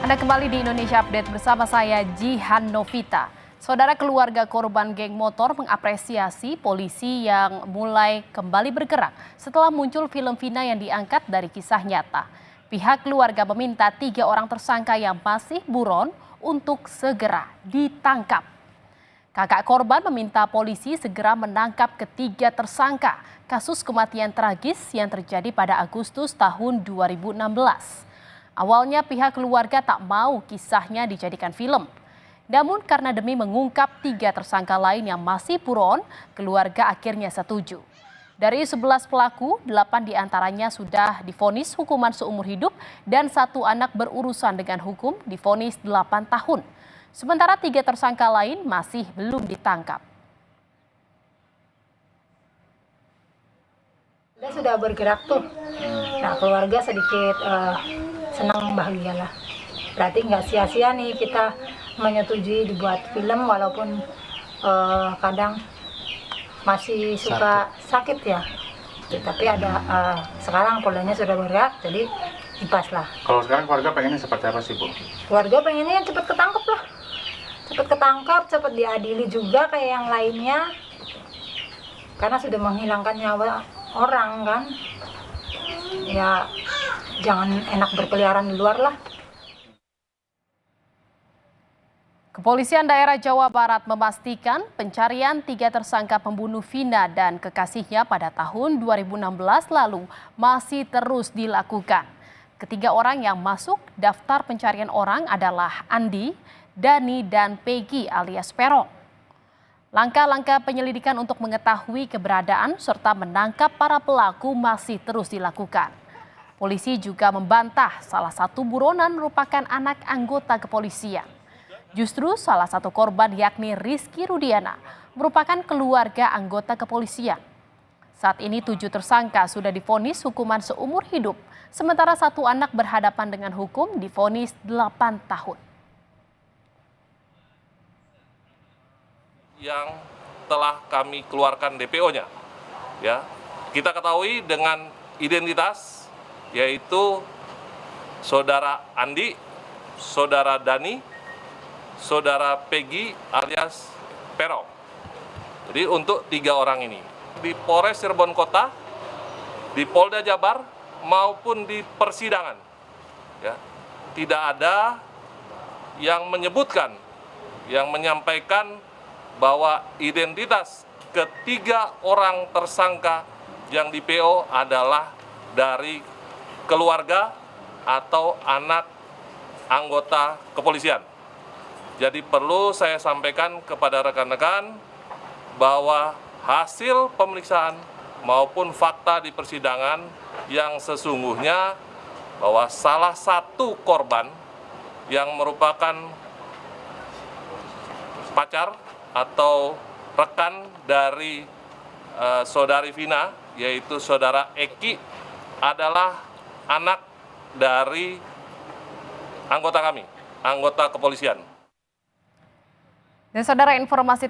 Anda kembali di Indonesia Update bersama saya Jihan Novita. Saudara, keluarga korban geng motor mengapresiasi polisi yang mulai kembali bergerak setelah muncul film Vina yang diangkat dari kisah nyata. Pihak keluarga meminta 3 orang tersangka yang masih buron untuk segera ditangkap. Kakak korban meminta polisi segera menangkap ketiga tersangka kasus kematian tragis yang terjadi pada Agustus tahun 2016. Awalnya pihak keluarga tak mau kisahnya dijadikan film. Namun karena demi mengungkap 3 tersangka lain yang masih buron, keluarga akhirnya setuju. Dari 11 pelaku, 8 diantaranya sudah divonis hukuman seumur hidup dan 1 anak berurusan dengan hukum divonis 8 tahun. Sementara 3 tersangka lain masih belum ditangkap. Dia sudah bergerak tuh. Nah, keluarga sedikit senang, bahagia lah. Berarti nggak sia-sia nih kita menyetujui dibuat film walaupun kadang masih suka sakit ya. Tapi ada sekarang polanya sudah bergerak, jadi pas lah. Kalau sekarang keluarga pengennya seperti apa sih, Bu? Keluarga pengennya cepat ketangkep lah. Cepat ketangkap, cepat diadili juga kayak yang lainnya. Karena sudah menghilangkan nyawa orang kan. Ya jangan enak berkeliaran di luar lah. Kepolisian daerah Jawa Barat memastikan pencarian 3 tersangka pembunuh Vina dan kekasihnya pada tahun 2016 lalu masih terus dilakukan. Ketiga orang yang masuk daftar pencarian orang adalah Andi, Dani, dan Peggy alias Peron. Langkah-langkah penyelidikan untuk mengetahui keberadaan serta menangkap para pelaku masih terus dilakukan. Polisi juga membantah salah satu buronan merupakan anak anggota kepolisian. Justru salah satu korban yakni Rizky Rudiana merupakan keluarga anggota kepolisian. Saat ini 7 tersangka sudah divonis hukuman seumur hidup, sementara 1 anak berhadapan dengan hukum divonis 8 tahun. Yang telah kami keluarkan DPO-nya, ya, kita ketahui dengan identitas yaitu saudara Andi, saudara Dani, saudara Peggy alias Peron. Jadi untuk 3 orang ini di Polres Cirebon Kota, di Polda Jabar maupun di persidangan, ya, tidak ada yang menyebutkan, yang menyampaikan bahwa identitas ketiga orang tersangka yang di PO adalah dari keluarga atau anak anggota kepolisian. Jadi perlu saya sampaikan kepada rekan-rekan bahwa hasil pemeriksaan maupun fakta di persidangan yang sesungguhnya bahwa salah satu korban yang merupakan pacar atau rekan dari saudari Vina, yaitu saudara Eki, adalah anak dari anggota kami, anggota kepolisian. Dan saudara, informasi